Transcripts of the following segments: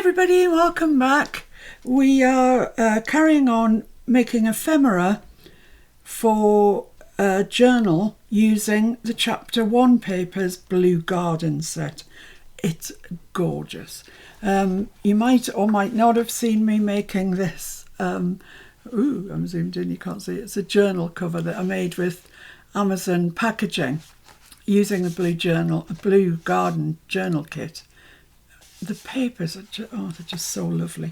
everybody, welcome back. We are carrying on making ephemera for a journal using the Chapter 1 Papers Blue Garden set. It's gorgeous. You might or might not have seen me making this. I'm zoomed in, you can't see it. It's a journal cover that I made with Amazon packaging using the Blue Garden journal kit. The papers are they're just so lovely.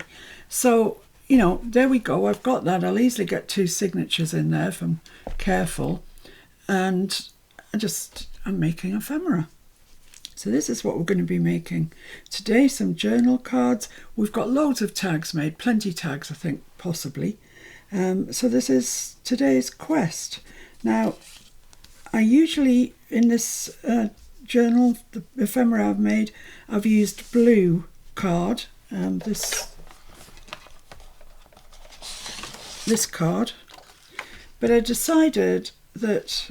So, there we go. I've got that. I'll easily get 2 signatures in there if I'm careful. And I'm making ephemera. So this is what we're going to be making today. Some journal cards. We've got loads of tags made. Plenty tags, I think, possibly. So this is today's quest. Now, I usually, in this journal, the ephemera I've made, I've used blue card, this card, but I decided that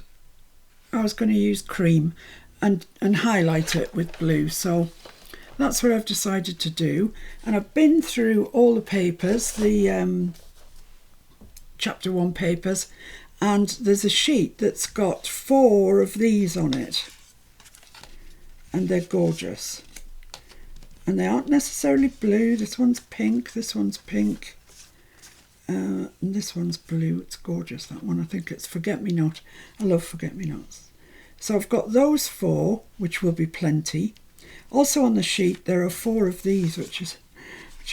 I was going to use cream and highlight it with blue, so that's what I've decided to do. And I've been through all the papers, the Chapter 1 papers, and there's a sheet that's got 4 of these on it, and they're gorgeous. And they aren't necessarily blue. This one's pink, this one's pink, and this one's blue. It's gorgeous, that one. I think it's Forget-Me-Not. I love Forget-Me-Nots. So I've got those 4, which will be plenty. Also on the sheet there are 4 of these, which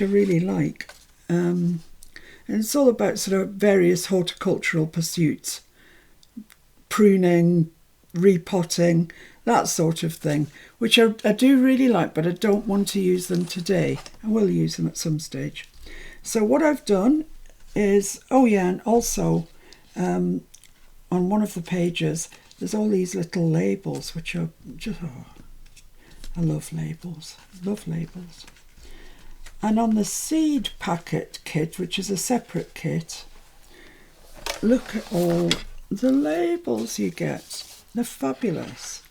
I really like. And it's all about sort of various horticultural pursuits, pruning, repotting, that sort of thing, which I do really like, but I don't want to use them today. I will use them at some stage. So what I've done is, and also on one of the pages, there's all these little labels, which are just, I love labels, And on the seed packet kit, which is a separate kit, look at all the labels you get. They're fabulous.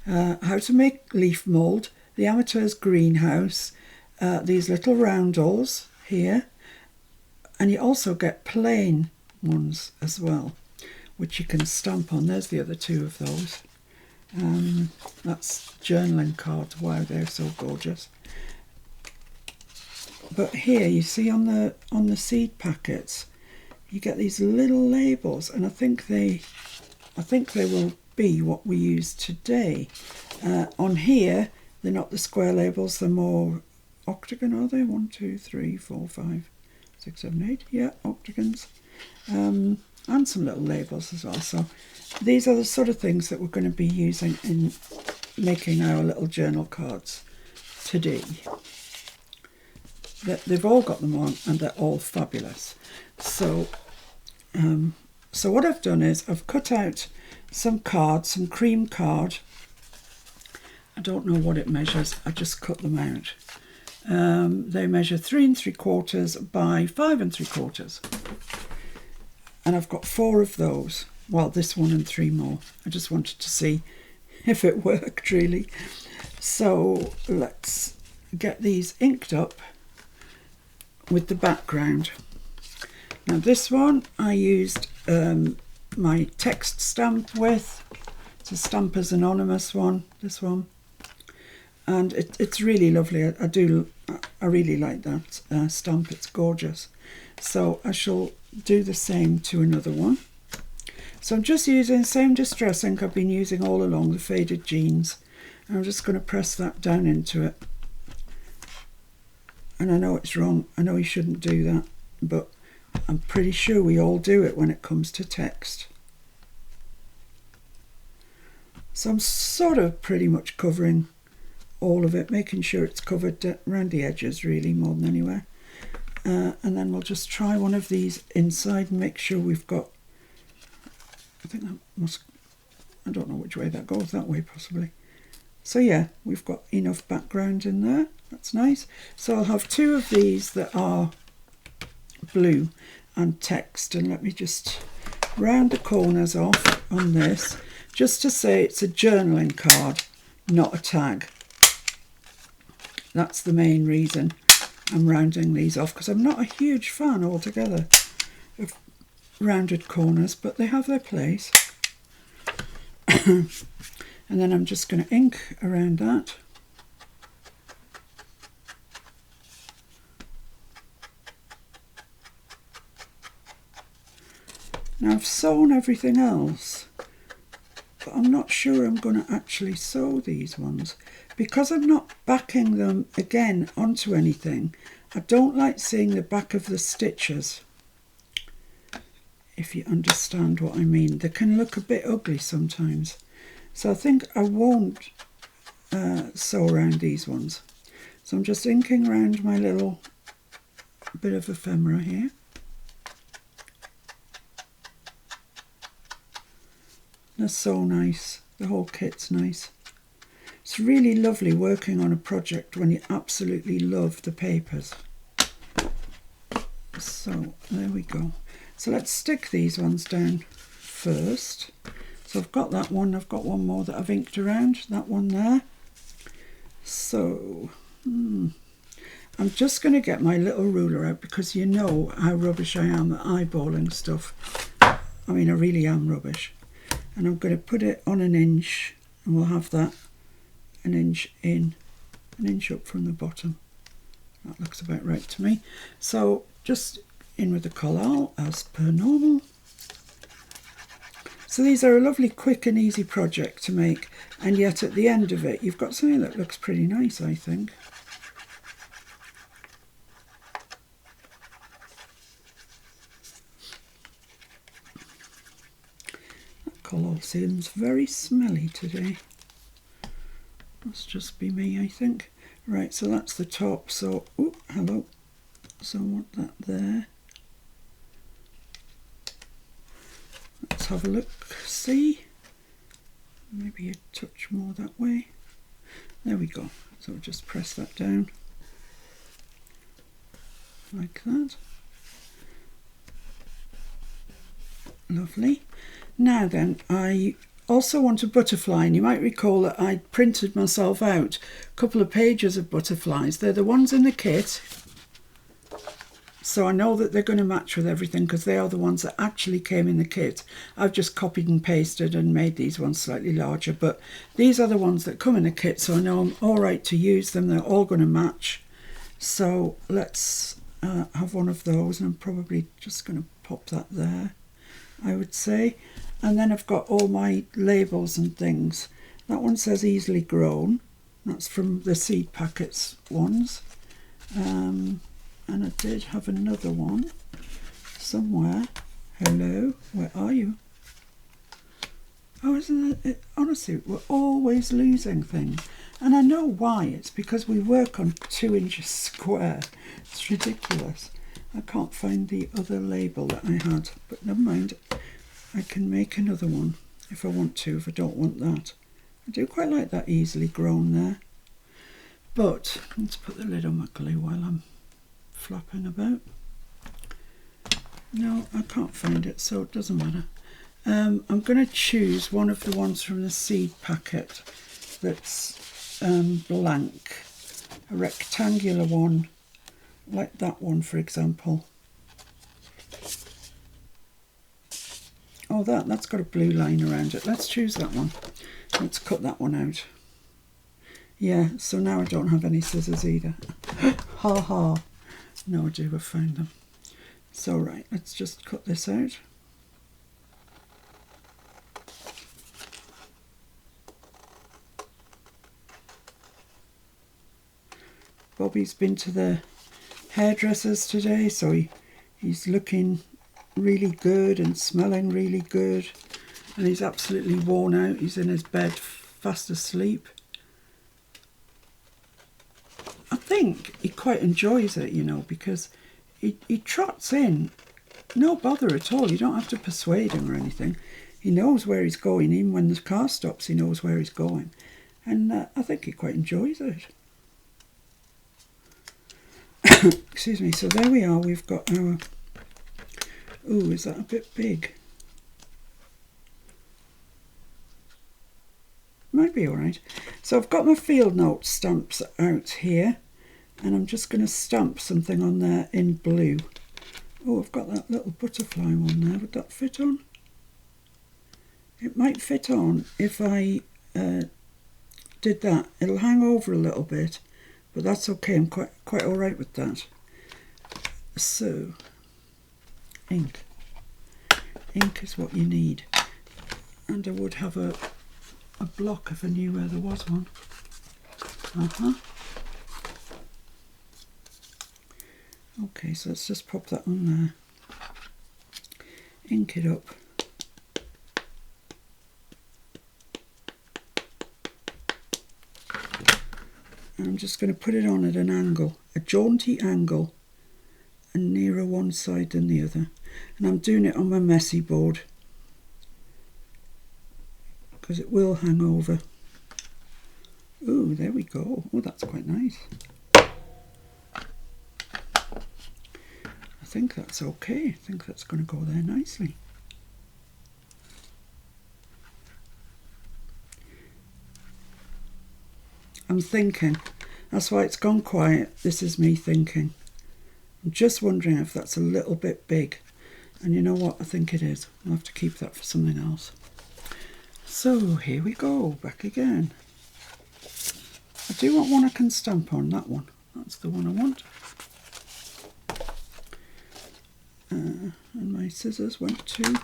How to make leaf mould, the amateur's greenhouse, these little roundels here, and you also get plain ones as well, which you can stamp on. There's the other 2 of those. That's journaling cards. Wow, they're so gorgeous. But here you see on the seed packets, you get these little labels, and I think they will be what we use today. On here, they're not the square labels, they're more octagon, are they? 1, 2, 3, 4, 5, 6, 7, 8. Yeah, octagons. And some little labels as well. So these are the sort of things that we're going to be using in making our little journal cards today. They've all got them on, and they're all fabulous. So what I've done is I've cut out some card, some cream card. I don't know what it measures. I just cut them out. They measure 3 3/4 by 5 3/4. And I've got 4 of those. Well, this one and 3 more. I just wanted to see if it worked really. So let's get these inked up with the background. Now this one I used my text stamp with. It's a Stampers Anonymous one, this one. And it's really lovely. I really like that stamp. It's gorgeous. So I shall do the same to another one. So I'm just using the same distress ink I've been using all along, the Faded Jeans. And I'm just going to press that down into it. And I know it's wrong. I know you shouldn't do that. But I'm pretty sure we all do it when it comes to text. So I'm sort of pretty much covering all of it, making sure it's covered around the edges really more than anywhere. And then we'll just try one of these inside and make sure we've got, I don't know which way that goes, that way possibly. So yeah, we've got enough background in there. That's nice. So I'll have 2 of these that are blue and text, and let me just round the corners off on this just to say it's a journaling card, not a tag. That's the main reason I'm rounding these off, because I'm not a huge fan altogether of rounded corners, but they have their place. And then I'm just going to ink around that. Now I've sewn everything else, but I'm not sure I'm going to actually sew these ones. Because I'm not backing them again onto anything, I don't like seeing the back of the stitches, if you understand what I mean. They can look a bit ugly sometimes. So I think I won't sew around these ones. So I'm just inking around my little bit of ephemera here. They're so nice. The whole kit's nice. It's really lovely working on a project when you absolutely love the papers. So there we go. So let's stick these ones down first. So I've got that one. I've got one more that I've inked around. That one there. So I'm just going to get my little ruler out, because you know how rubbish I am at eyeballing stuff. I mean, I really am rubbish. And I'm going to put it on 1 inch, and we'll have that 1 inch in, 1 inch up from the bottom. That looks about right to me. So just in with the collal as per normal. So these are a lovely, quick and easy project to make, and yet at the end of it you've got something that looks pretty nice, I think. That collal seems very smelly today. Must just be me, I think. Right, so that's the top. So, oh, hello. So I want that there. Let's have a look, see. Maybe a touch more that way. There we go. So just press that down. Like that. Lovely. Now then, I also want a butterfly, and you might recall that I printed myself out a couple of pages of butterflies. They're the ones in the kit, so I know that they're going to match with everything, because they are the ones that actually came in the kit. I've just copied and pasted and made these ones slightly larger, but these are the ones that come in the kit, so I know I'm all right to use them. They're all going to match. So let's have one of those, and I'm probably just going to pop that there, I would say. And then I've got all my labels and things. That one says easily grown. That's from the seed packets ones. And I did have another one somewhere. Hello, where are you? Oh, isn't it? Honestly, we're always losing things. And I know why. It's because we work on 2 inches square. It's ridiculous. I can't find the other label that I had, but never mind. I can make another one if I want to, if I don't want that. I do quite like that easily grown there. But let's put the lid on my glue while I'm flapping about. No, I can't find it, so it doesn't matter. I'm going to choose one of the ones from the seed packet that's blank. A rectangular one, like that one, for example. Oh, that's got a blue line around it. Let's choose that one. Let's cut that one out. Yeah, so now I don't have any scissors either. Ha ha. No, I do, I've found them. So right, let's just cut this out. Bobby's been to the hairdressers today, so he's looking really good and smelling really good, and he's absolutely worn out. He's in his bed fast asleep. I think he quite enjoys it, you know, because he trots in, no bother at all. You don't have to persuade him or anything. He knows where he's going. Even when the car stops, he knows where he's going, and I think he quite enjoys it. Excuse me. So there we are. We've got our... Ooh, is that a bit big? should be all right. So I've got my field note stamps out here, and I'm just going to stamp something on there in blue. Oh, I've got that little butterfly one there. Would that fit on? It might fit on if I did that. It'll hang over a little bit, but that's okay. I'm quite all right with that. So, ink. Ink is what you need. And I would have a block if I knew where there was one. Okay, so let's just pop that on there. Ink it up. And I'm just going to put it on at an angle, a jaunty angle, and nearer one side than the other. And I'm doing it on my messy board because it will hang over. Oh, there we go. Oh, that's quite nice. I think that's okay. I think that's going to go there nicely. I'm thinking. That's why it's gone quiet. This is me thinking. I'm just wondering if that's a little bit big. And you know what? I think it is. I'll have to keep that for something else. So here we go. Back again. I do want one I can stamp on. That one. That's the one I want. And my scissors went too.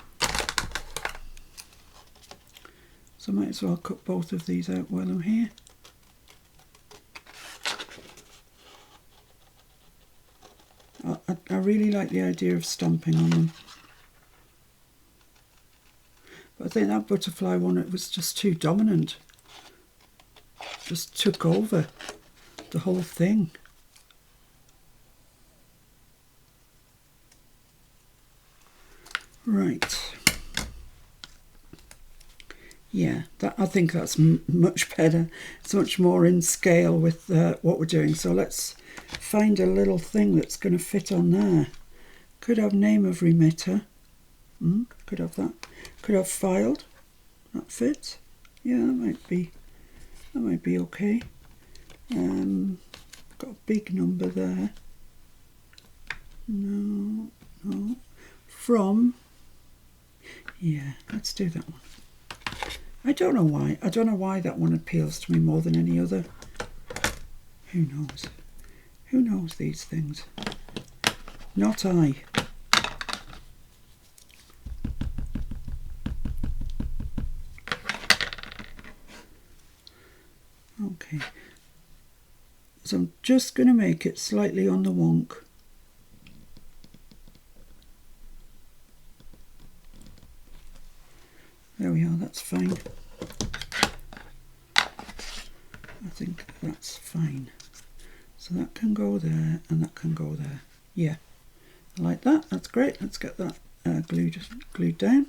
So I might as well cut both of these out while I'm here. I really like the idea of stamping on them. But I think that butterfly one, it was just too dominant. Just took over the whole thing. Right. Yeah, I think that's much better. It's much more in scale with what we're doing. So let's find a little thing that's going to fit on there. Could have name of remitter. Could have that. Could have filed. That fits. Yeah, that might be okay. Got a big number there. No. From. Yeah, let's do that one. I don't know why. I don't know why that one appeals to me more than any other. Who knows? Who knows these things? Not I. Okay. So I'm just going to make it slightly on the wonk. There we are, that's fine. I think that's fine. So that can go there and that can go there. Yeah, I like that. That's great. Let's get that glued down.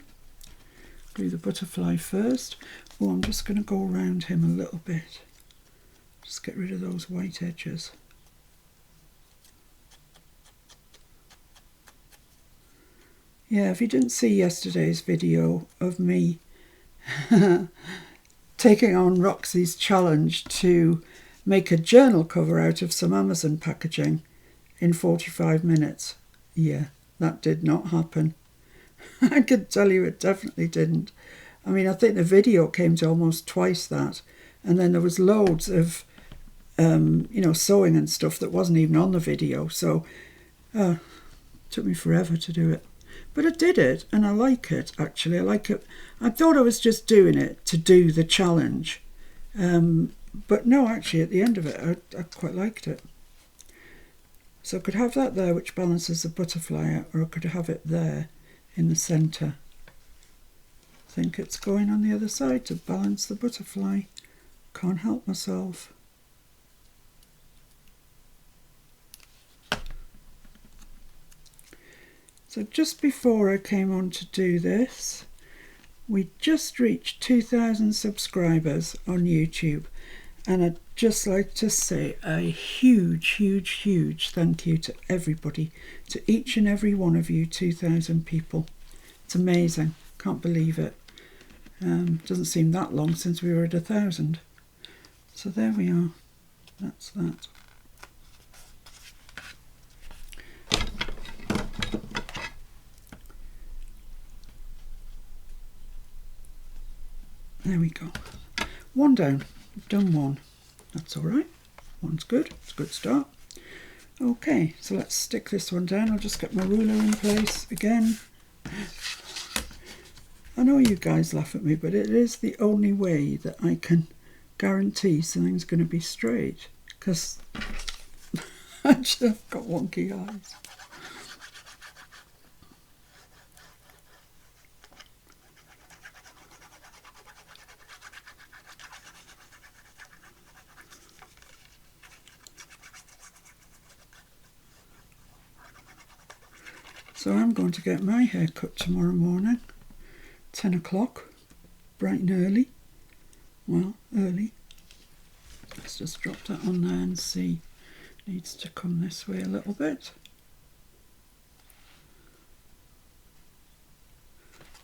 Glue the butterfly first. Oh, I'm just going to go around him a little bit. Just get rid of those white edges. Yeah, if you didn't see yesterday's video of me taking on Roxy's challenge to make a journal cover out of some Amazon packaging in 45 minutes, yeah, that did not happen. I can tell you it definitely didn't. I mean, I think the video came to almost twice that, and then there was loads of sewing and stuff that wasn't even on the video, so it took me forever to do it. But I did it, and I like it, actually. I like it. I thought I was just doing it to do the challenge. But no, actually, at the end of it, I quite liked it. So I could have that there, which balances the butterfly out, or I could have it there in the centre. I think it's going on the other side to balance the butterfly. Can't help myself. So just before I came on to do this, we just reached 2,000 subscribers on YouTube, and I'd just like to say a huge thank you to everybody, to each and every one of you 2,000 people. It's amazing, can't believe it. Doesn't seem that long since we were at 1,000. So there we are. That's that. There we go. One down. We've done one. That's all right. One's good. It's a good start. Okay, so let's stick this one down. I'll just get my ruler in place again. I know you guys laugh at me, but it is the only way that I can guarantee something's going to be straight, because I just got wonky eyes. So I'm going to get my hair cut tomorrow morning, 10 o'clock, bright and early. Well, early. Let's just drop that on there and see. Needs to come this way a little bit.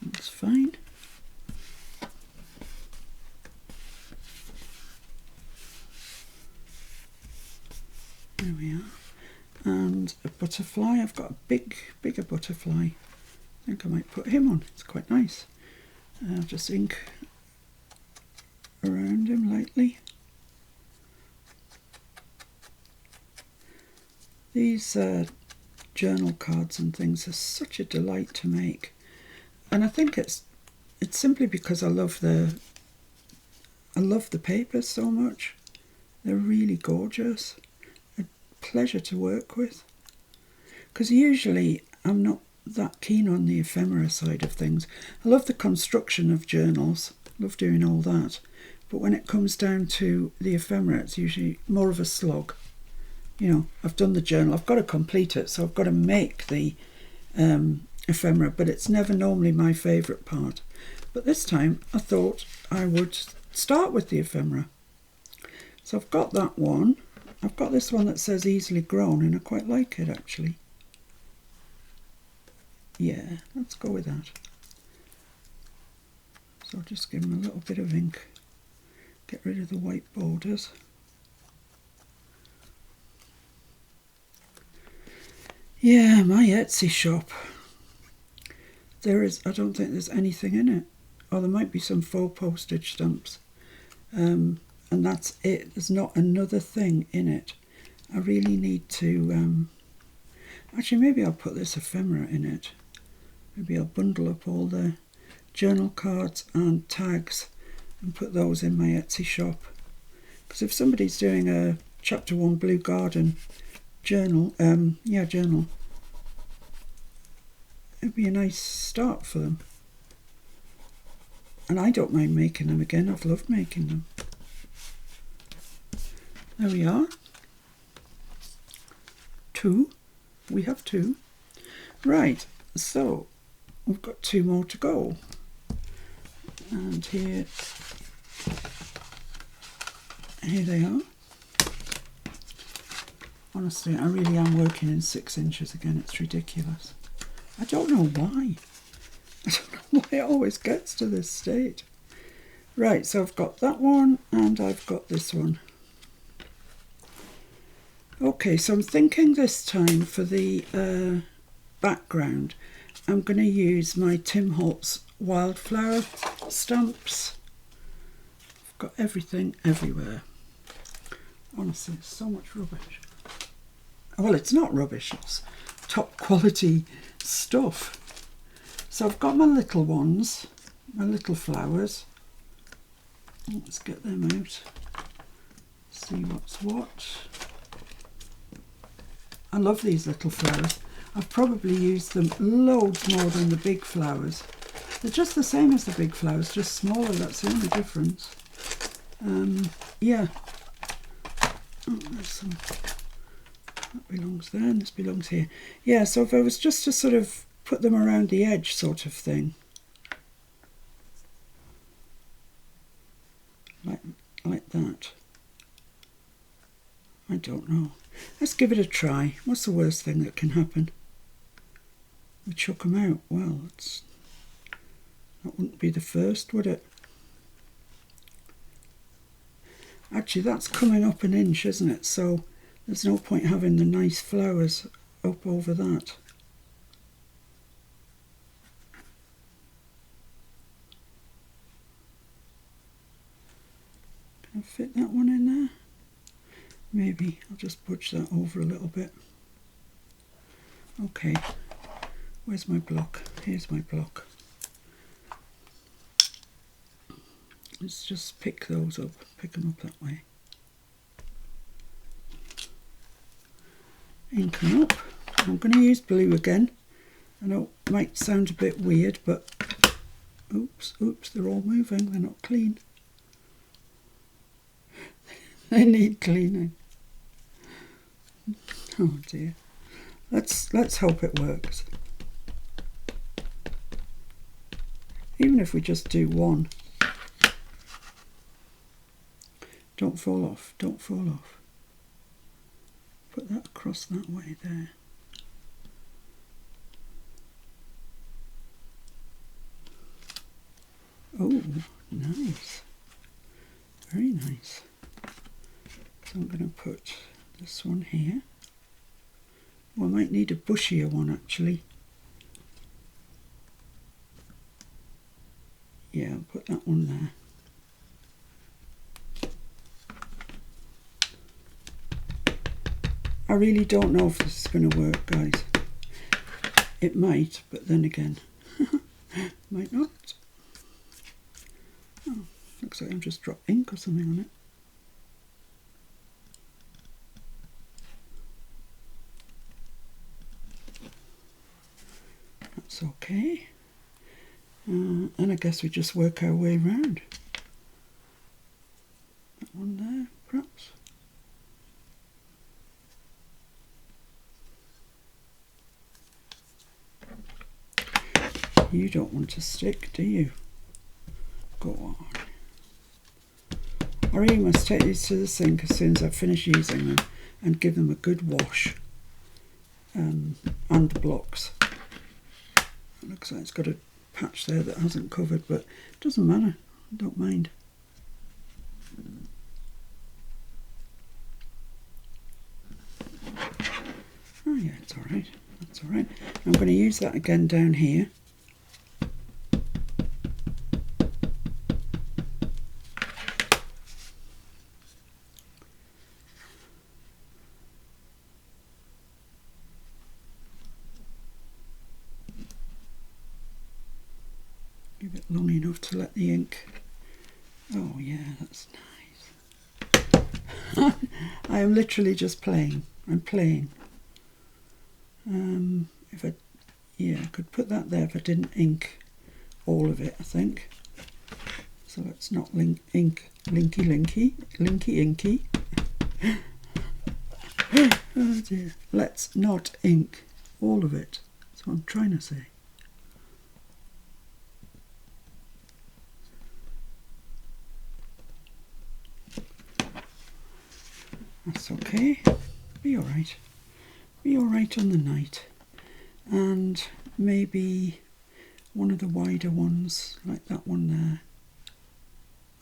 That's fine. There we are. And a butterfly. I've got a bigger butterfly. I think I might put him on. It's quite nice. I'll just ink around him lightly. These journal cards and things are such a delight to make, and I think it's simply because I love the papers so much. They're really gorgeous. Pleasure to work with, because usually I'm not that keen on the ephemera side of things. I love the construction of journals, love doing all that, but when it comes down to the ephemera, it's usually more of a slog. You know, I've done the journal, I've got to complete it, so I've got to make the ephemera, but it's never normally my favourite part. But this time I thought I would start with the ephemera. So I've got that one. I've got this one that says easily grown, and I quite like it actually. Yeah, let's go with that. So I'll just give them a little bit of ink, get rid of the white borders. Yeah, my Etsy shop. I don't think there's anything in it. Oh, there might be some faux postage stamps. And that's it. There's not another thing in it. I really need to... actually, maybe I'll put this ephemera in it. Maybe I'll bundle up all the journal cards and tags and put those in my Etsy shop. Because if somebody's doing a Chapter 1 Blue Garden journal, journal, it'd be a nice start for them. And I don't mind making them again. I've loved making them. There we are. 2. We have 2. Right, so we've got 2 more to go. And here they are. Honestly, I really am working in 6 inches again. It's ridiculous. I don't know why. I don't know why it always gets to this state. Right, so I've got that one and I've got this one. Okay, so I'm thinking this time for the background, I'm going to use my Tim Holtz wildflower stamps. I've got everything everywhere. Honestly, it's so much rubbish. Well, it's not rubbish, it's top quality stuff. So I've got my little ones, my little flowers. Let's get them out, see what's what. I love these little flowers. I've probably used them loads more than the big flowers. They're just the same as the big flowers, just smaller, that's the only difference. Yeah. Oh, there's some, that belongs there and this belongs here. Yeah, so if I was just to sort of put them around the edge sort of thing. Like that. I don't know. Let's give it a try. What's the worst thing that can happen? We chuck them out. Well, that wouldn't be the first, would it? Actually, that's coming up 1 inch, isn't it? So there's no point having the nice flowers up over that. Can I fit that one in there? Maybe. I'll just budge that over a little bit. Okay. Where's my block? Here's my block. Let's just pick those up. Pick them up that way. Ink them up. I'm going to use blue again. I know it might sound a bit weird, but oops, they're all moving. They're not clean. They need cleaning. Oh dear. Let's hope it works. Even if we just do one. Don't fall off, don't fall off. Put that across that way there. Oh, nice. Very nice. So I'm going to put this one here. Oh, I might need a bushier one actually. Yeah, I'll put that one there. I really don't know if this is going to work, guys. It might, but then again, might not. Oh, looks like I've just dropped ink or something on it. That's okay. And I guess we just work our way around. That one there, perhaps. You don't want to stick, do you? Go on. I really must take these to the sink as soon as I finish using them and give them a good wash. And the blocks. It looks like it's got a patch there that hasn't covered, but it doesn't matter. I don't mind. Oh yeah, it's alright. That's alright. I'm going to use that again down here. Give it long enough to let the ink. Oh yeah, that's nice. I am literally just playing. I'm playing. If I could put that there if I didn't ink all of it, I think. So let's not ink linky. Oh dear. Let's not ink all of it. That's what I'm trying to say. That's okay. Be alright. Be alright on the night. And maybe one of the wider ones, like that one there.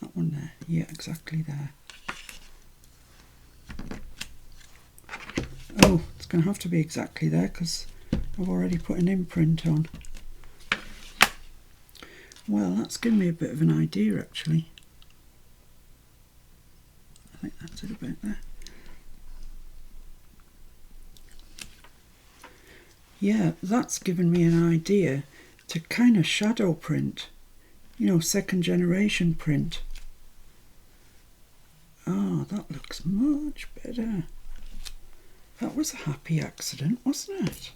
That one there. Yeah, exactly there. Oh, it's going to have to be exactly there because I've already put an imprint on. Well, that's given me a bit of an idea actually. I think that's it about there. Yeah, that's given me an idea to kind of shadow print, you know, second generation print. Ah, that looks much better. That was a happy accident, wasn't it?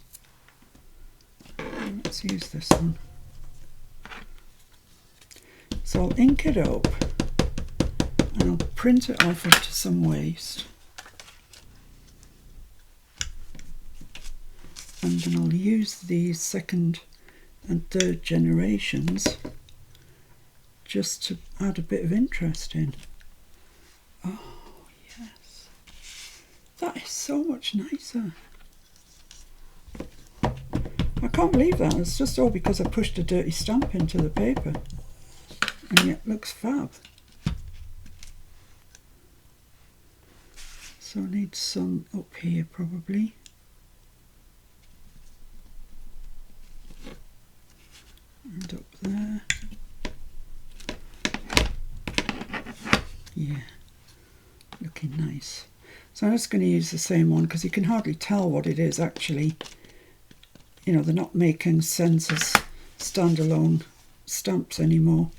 Let's use this one. So I'll ink it up and I'll print it off into some waste. And then I'll use these second and third generations just to add a bit of interest in. Oh yes, that is so much nicer. I can't believe that. It's just all because I pushed a dirty stamp into the paper, and yet it looks fab. So I need some up here probably. And up there. Yeah, looking nice. So I'm just going to use the same one because you can hardly tell what it is actually. You know, they're not making sense as standalone stamps anymore.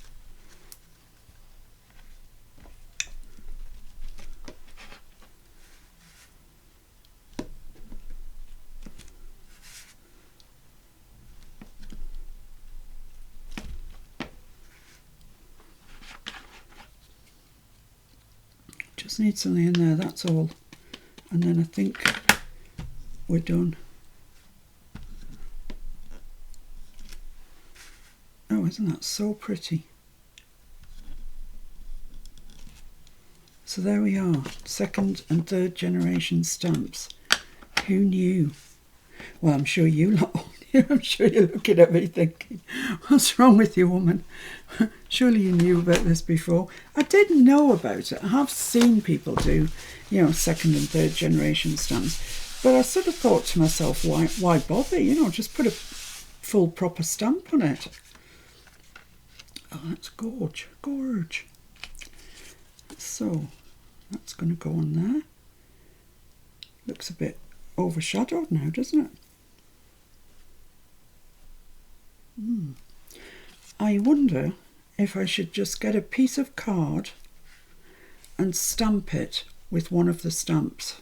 Just need something in there, that's all. And then I think we're done. Oh, isn't that so pretty? So there we are, second and third generation stamps. Who knew? Well, I'm sure you lot knew. I'm sure you're looking at me thinking, what's wrong with you, woman? Surely you knew about this before. I didn't know about it. I have seen people do, you know, second and third generation stamps. But I sort of thought to myself, why bother? You know, just put a full proper stamp on it. Oh, that's gorge. So, that's going to go on there. Looks a bit overshadowed now, doesn't it? I wonder if I should just get a piece of card and stamp it with one of the stamps.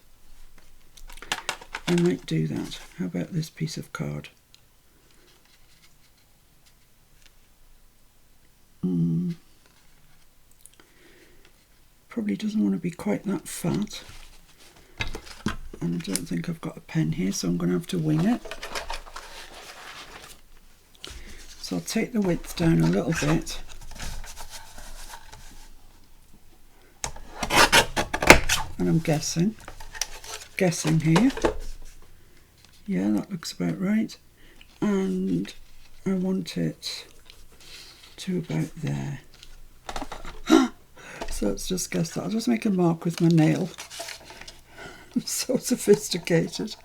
I might do that. How about this piece of card? Probably doesn't want to be quite that fat. And I don't think I've got a pen here, so I'm going to have to wing it. So I'll take the width down a little bit. And I'm guessing here. Yeah, that looks about right. And I want it to about there. So let's just guess that. I'll just make a mark with my nail. I'm so sophisticated.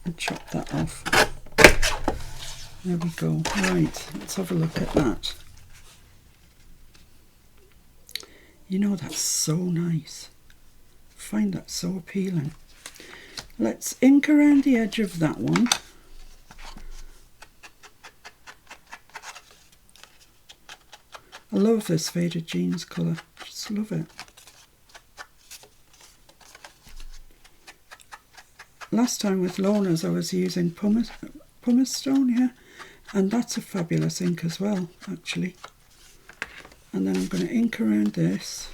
And chop that off. There we go. Right, let's have a look at that. You know, that's so nice. I find that so appealing. Let's ink around the edge of that one. I love this faded jeans colour. Just love it. Last time with Lorna's I was using pumice stone, yeah, and that's a fabulous ink as well, actually. And then I'm going to ink around this,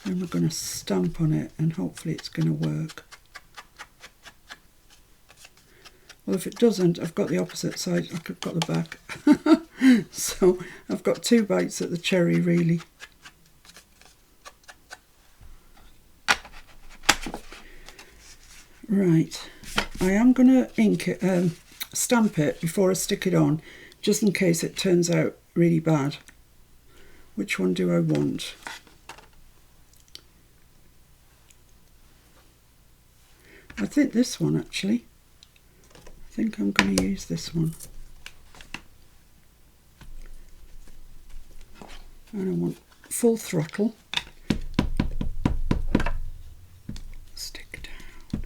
and we're going to stamp on it, and hopefully it's going to work. Well, if it doesn't, I've got the opposite side, like I've got the back. So I've got two bites at the cherry, really. Right, I am going to ink it, stamp it before I stick it on, just in case it turns out really bad. Which one do I want? I think this one, actually. I think I'm going to use this one. And I want full throttle. Stick down.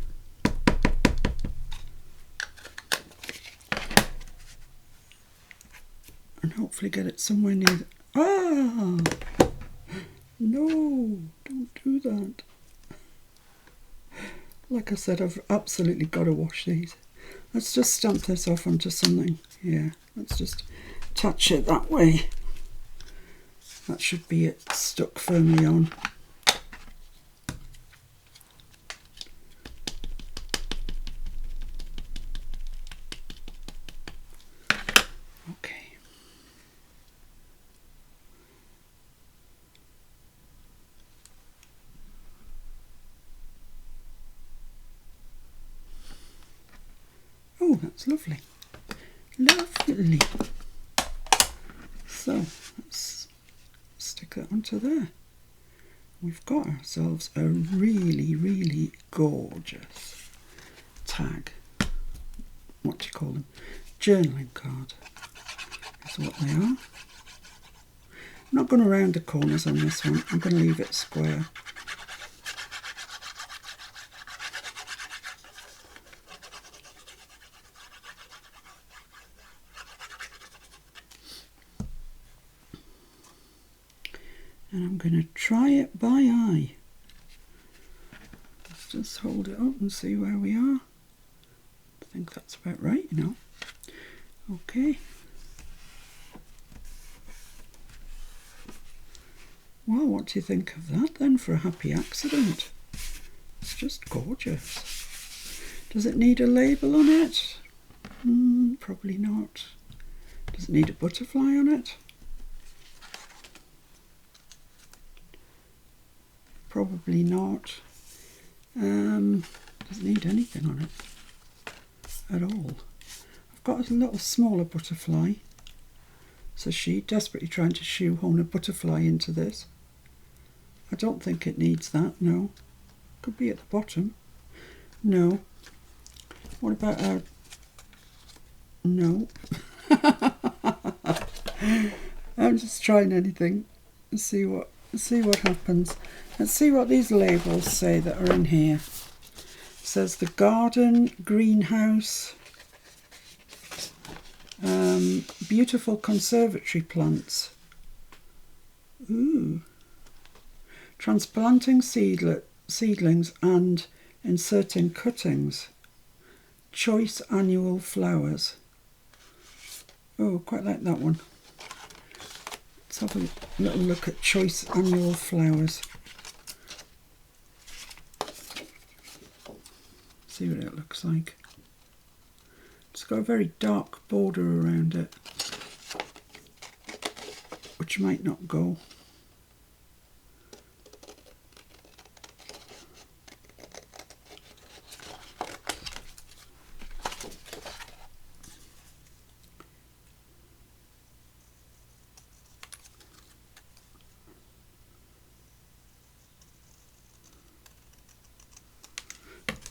And hopefully get it somewhere near the... Ah! No, don't do that. Like I said, I've absolutely got to wash these. Let's just stamp this off onto something. Yeah, let's just attach it that way. That should be it stuck firmly on. Okay. Oh, that's lovely. Lovely. So, let's stick that onto there. we've got ourselves a really, really gorgeous tag. What do you call them? Journaling card. That's what they are. I'm not going to round the corners on this one. I'm going to leave it square. And I'm going to try it by eye. Let's just hold it up and see where we are. I think that's about right, you know. Okay. Well, what do you think of that then for a happy accident? It's just gorgeous. Does it need a label on it? Probably not. Does it need a butterfly on it? Probably not. Doesn't need anything on it at all. I've got a little smaller butterfly. So she desperately trying to shoehorn a butterfly into this. I don't think it needs that, no. Could be at the bottom. No. What about our... No. I'm just trying anything and see what happens. Let's see what these labels say that are in here. It says the garden, greenhouse, beautiful conservatory plants. Ooh. Transplanting seedlings and inserting cuttings. Choice annual flowers. Oh, quite like that one. Let's have a little look at choice annual flowers. See what it looks like. It's got a very dark border around it, which might not go.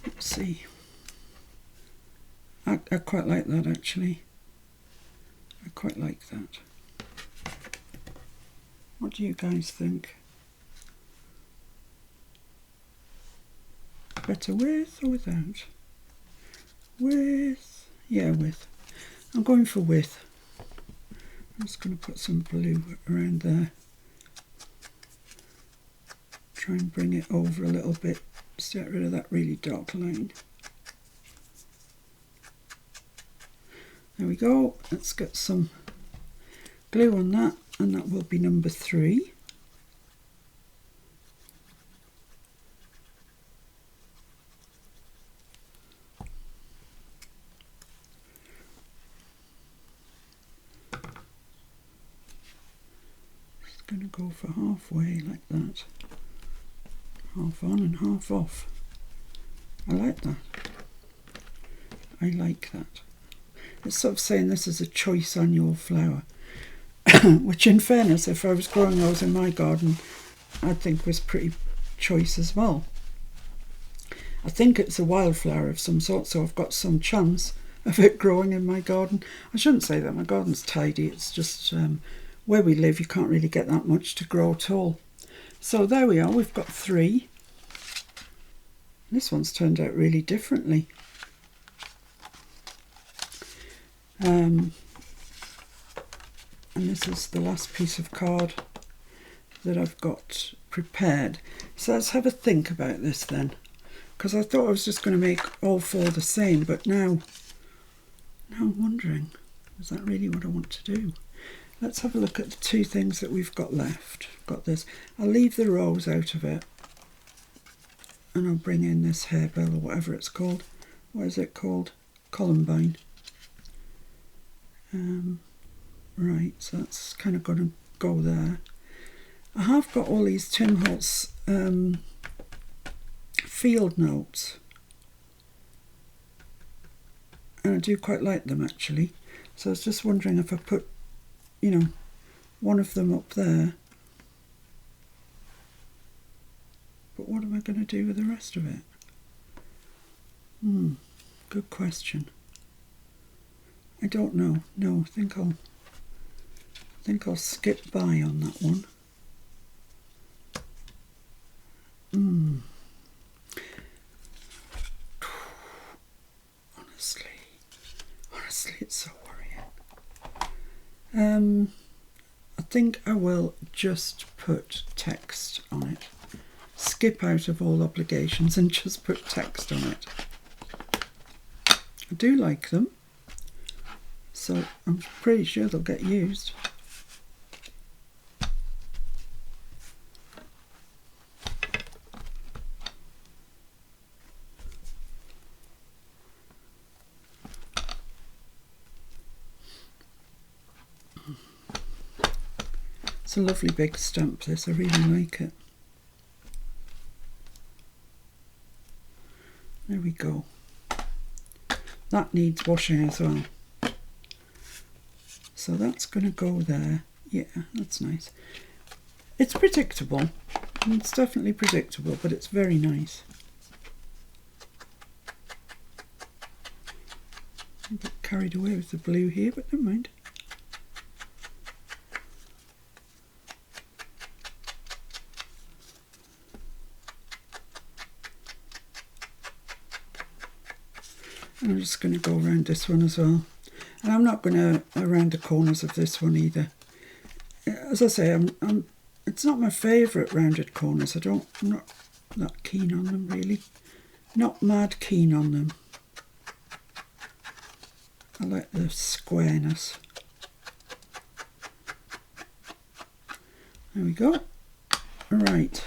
Let's see. I quite like that actually. I quite like that. What do you guys think? Better with or without? With. Yeah, with. I'm going for with. I'm just going to put some blue around there. Try and bring it over a little bit. Just get rid of that really dark line. There we go. Let's get some glue on that, and that will be number 3. Just going to go for halfway like that. Half on and half off. I like that. I like that. It's sort of saying this is a choice annual flower, which in fairness, if I was growing those in my garden, I'd think was pretty choice as well. I think it's a wildflower of some sort, so I've got some chance of it growing in my garden. I shouldn't say that my garden's tidy, it's just where we live you can't really get that much to grow at all. So there we are, we've got 3. This one's turned out really differently. And this is the last piece of card that I've got prepared. So let's have a think about this then, because I thought I was just going to make all 4 the same, but now I'm wondering, is that really what I want to do? Let's have a look at the 2 things that we've got left. Got this. I'll leave the rose out of it, and I'll bring in this harebell or whatever it's called. What is it called? Columbine. Right, so that's kind of going to go there. I have got all these Tim Holtz field notes, and I do quite like them actually. So I was just wondering if I put, one of them up there do with the rest of it? Good question. I don't know. No, I think I'll skip by on that one. Honestly, it's so worrying. I think I will just put text on it. Skip out of all obligations and just put text on it. I do like them, so I'm pretty sure they'll get used. It's a lovely big stamp, this. I really like it. There we go. That needs washing as well. So that's going to go there. Yeah, that's nice. It's predictable. It's definitely predictable, but it's very nice. I got carried away with the blue here, but never mind. I'm just going to go around this one as well. And I'm not going to around the corners of this one either. As I say, it's not my favourite rounded corners. I'm not that keen on them really. Not mad keen on them. I like the squareness. There we go. Right.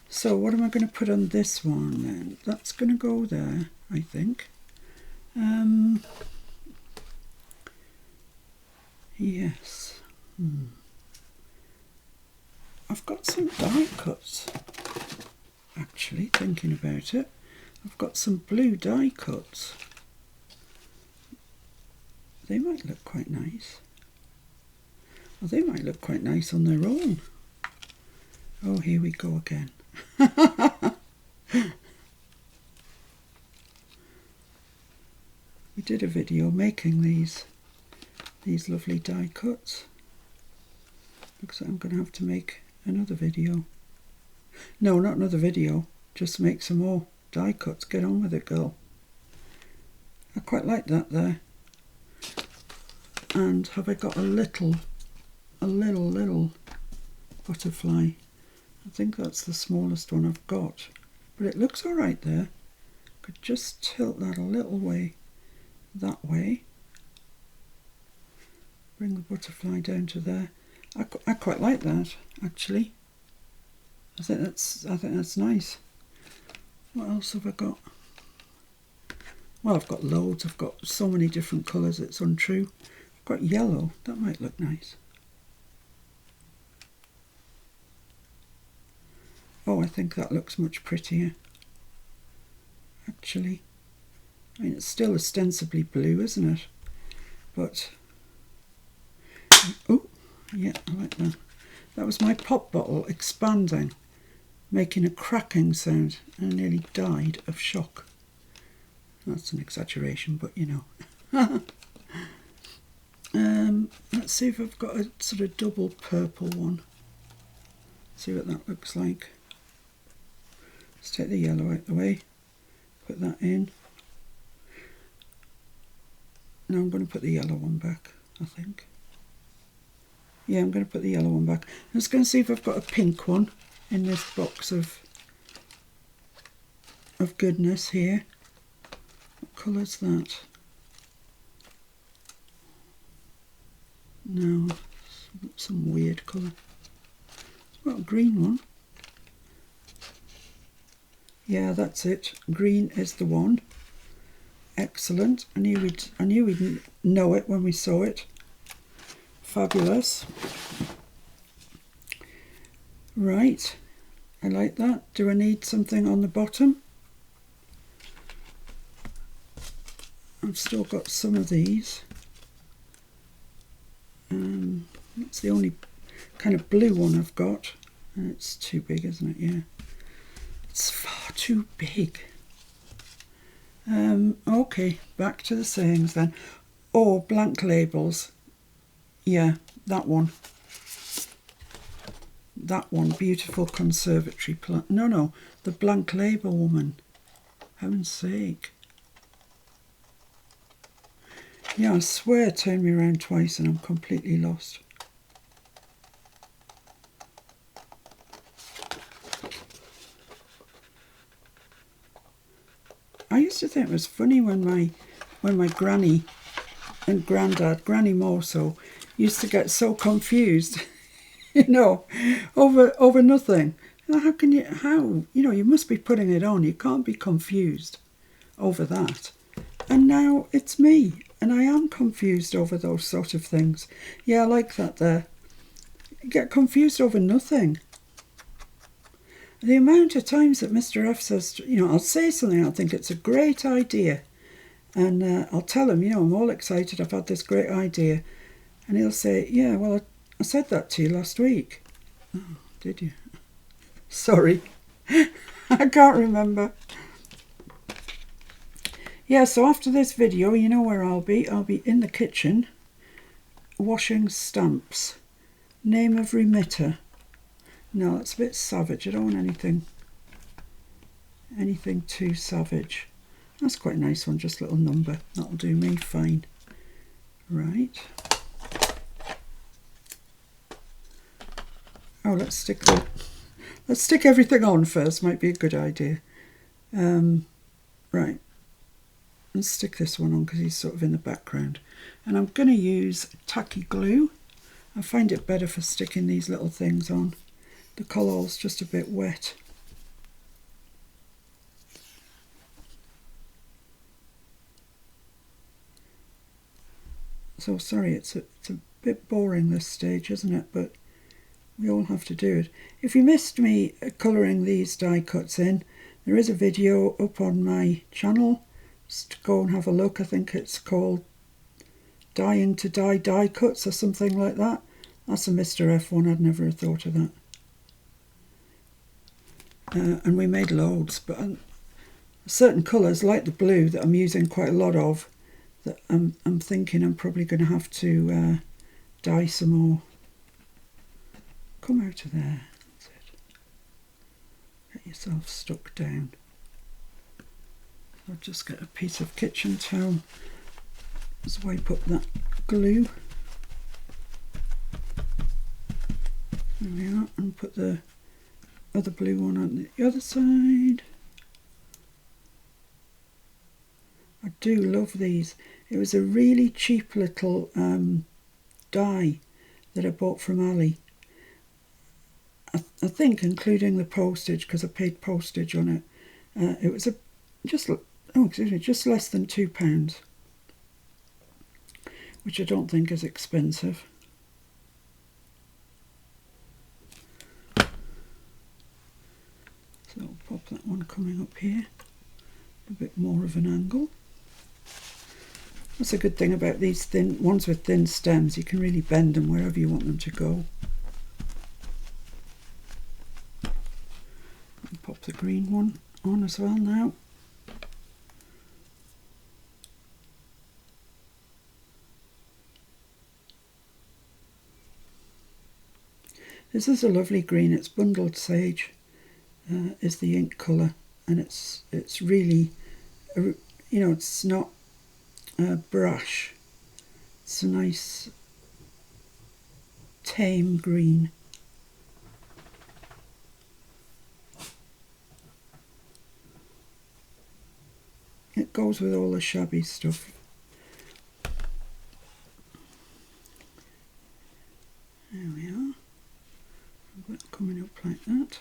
So what am I going to put on this one then? That's going to go there, I think. Yes. I've got some die cuts, actually, thinking about it. I've got some blue die cuts. They might look quite nice. Well, they might look quite nice on their own. Oh, here we go again. We did a video making these lovely die cuts. Looks like I'm going to have to make another video. No, not another video. Just make some more die cuts. Get on with it, girl. I quite like that there. And have I got a little butterfly? I think that's the smallest one I've got. But it looks all right there. Could just tilt that a little way. That way. Bring the butterfly down to there. I quite like that, actually. I think that's nice. What else have I got? Well, I've got loads. I've got so many different colours, it's untrue. I've got yellow. That might look nice. Oh, I think that looks much prettier, actually. I mean, it's still ostensibly blue, isn't it? But, oh, yeah, I like that. That was my pop bottle expanding, making a cracking sound, and I nearly died of shock. That's an exaggeration, but you know. Let's see if I've got a sort of double purple one. See what that looks like. Let's take the yellow out of the way, put that in. Now I'm going to put the yellow one back, I think. Yeah, I'm going to put the yellow one back. I'm just going to see if I've got a pink one in this box of goodness here. What colour's that? No, some weird colour. What, a green one? Yeah, that's it. Green is the one. Excellent. I knew we'd know it when we saw it. Fabulous. Right. I like that. Do I need something on the bottom? I've still got some of these. That's the only kind of blue one I've got. And it's too big, isn't it? Yeah. It's far too big. Okay, back to the sayings then. Oh, blank labels. Yeah, that one. That one, beautiful conservatory plant. No, the blank label woman. Heaven's sake. Yeah, I swear it turned me around twice and I'm completely lost. I used to think it was funny when my granny and granddad, granny more so, used to get so confused, you know, over nothing. You must be putting it on. You can't be confused over that. And now it's me, and I am confused over those sort of things. Yeah, I like that there. You get confused over nothing. The amount of times that Mr. F says, I'll say something, I'll think it's a great idea. And I'll tell him, I'm all excited, I've had this great idea. And he'll say, yeah, well, I said that to you last week. Oh, did you? Sorry. I can't remember. Yeah, so after this video, you know where I'll be. I'll be in the kitchen washing stamps. Name of remitter. No, that's a bit savage. I don't want anything too savage. That's quite a nice one, just a little number. That'll do me fine. Right. Oh, let's stick everything on first. Might be a good idea. Right. Let's stick this one on because he's sort of in the background. And I'm going to use tacky glue. I find it better for sticking these little things on. The collall's just a bit wet. So sorry, it's a bit boring this stage, isn't it? But we all have to do it. If you missed me colouring these die cuts in, there is a video up on my channel. Just go and have a look. I think it's called Dying to Die Die Cuts or something like that. That's a Mr. F one. I'd never have thought of that. And we made loads, but certain colours like the blue that I'm using quite a lot of, that I'm thinking I'm probably going to have to dye some more. Come out of there. That's it. Get yourself stuck down. I'll just get a piece of kitchen towel. Just wipe up that glue. There we are, and put the other blue one on the other side. I do love these. It was a really cheap little dye that I bought from Ali. I think including the postage, because I paid postage on it. It was just less than £2, which I don't think is expensive. So I'll pop that one coming up here, a bit more of an angle. That's a good thing about these thin ones with thin stems. You can really bend them wherever you want them to go. And pop the green one on as well now. This is a lovely green. It's bundled sage. Is the ink colour, and it's really, it's not brash. It's a nice tame green. It goes with all the shabby stuff. There we are. I've got it coming up like that.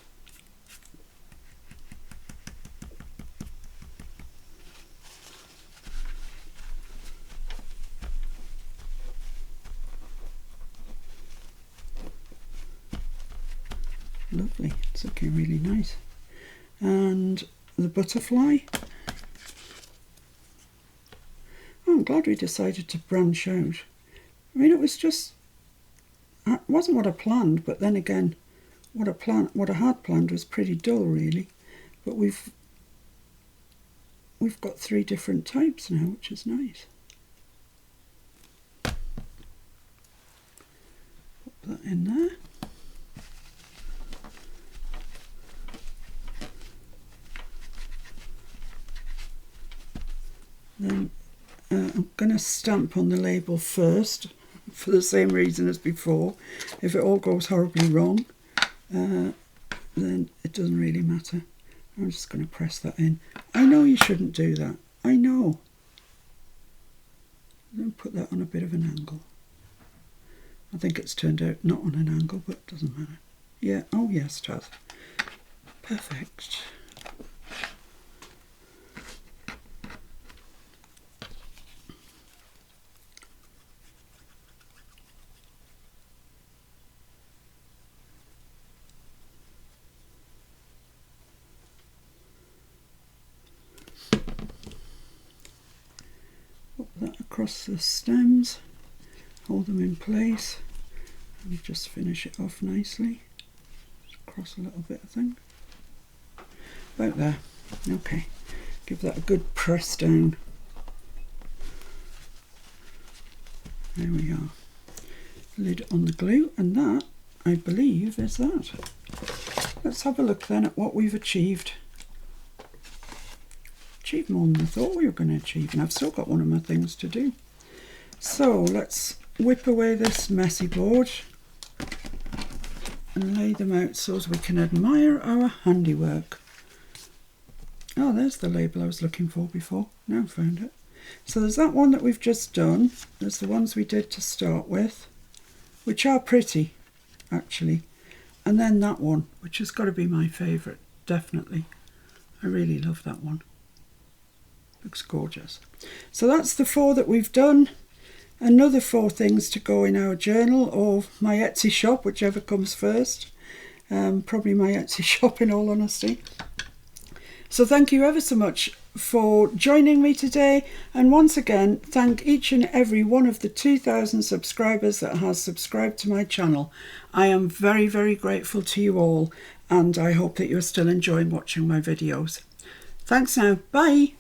Lovely, it's looking really nice. And the butterfly. Oh, I'm glad we decided to branch out. I mean, it wasn't what I planned, but then again, what I had planned was pretty dull, really. But we've got 3 different types now, which is nice. Pop that in there. Then I'm going to stamp on the label first, for the same reason as before. If it all goes horribly wrong, then it doesn't really matter. I'm just going to press that in. I know you shouldn't do that. I know. I'm going to put that on a bit of an angle. I think it's turned out not on an angle, but it doesn't matter. Yeah, oh yes, it has. Perfect. Put that across the stems, hold them in place, and just finish it off nicely. Just cross a little bit, I think. About there. Okay, give that a good press down. There we are. Lid on the glue, and that, I believe, is that. Let's have a look then at what we've achieved. Achieved more than I thought we were going to achieve, and I've still got one of my things to do. So let's whip away this messy board and lay them out so as we can admire our handiwork. Oh, there's the label I was looking for before. Now I found it. So there's that one that we've just done. There's the ones we did to start with, which are pretty, actually. And then that one, which has got to be my favourite, definitely. I really love that one. Looks gorgeous. So that's the 4 that we've done. Another 4 things to go in our journal or my Etsy shop, whichever comes first. Probably my Etsy shop, in all honesty. So thank you ever so much for joining me today, and once again thank each and every one of the 2,000 subscribers that has subscribed to my channel. I am very, very grateful to you all, and I hope that you're still enjoying watching my videos. Thanks now, bye.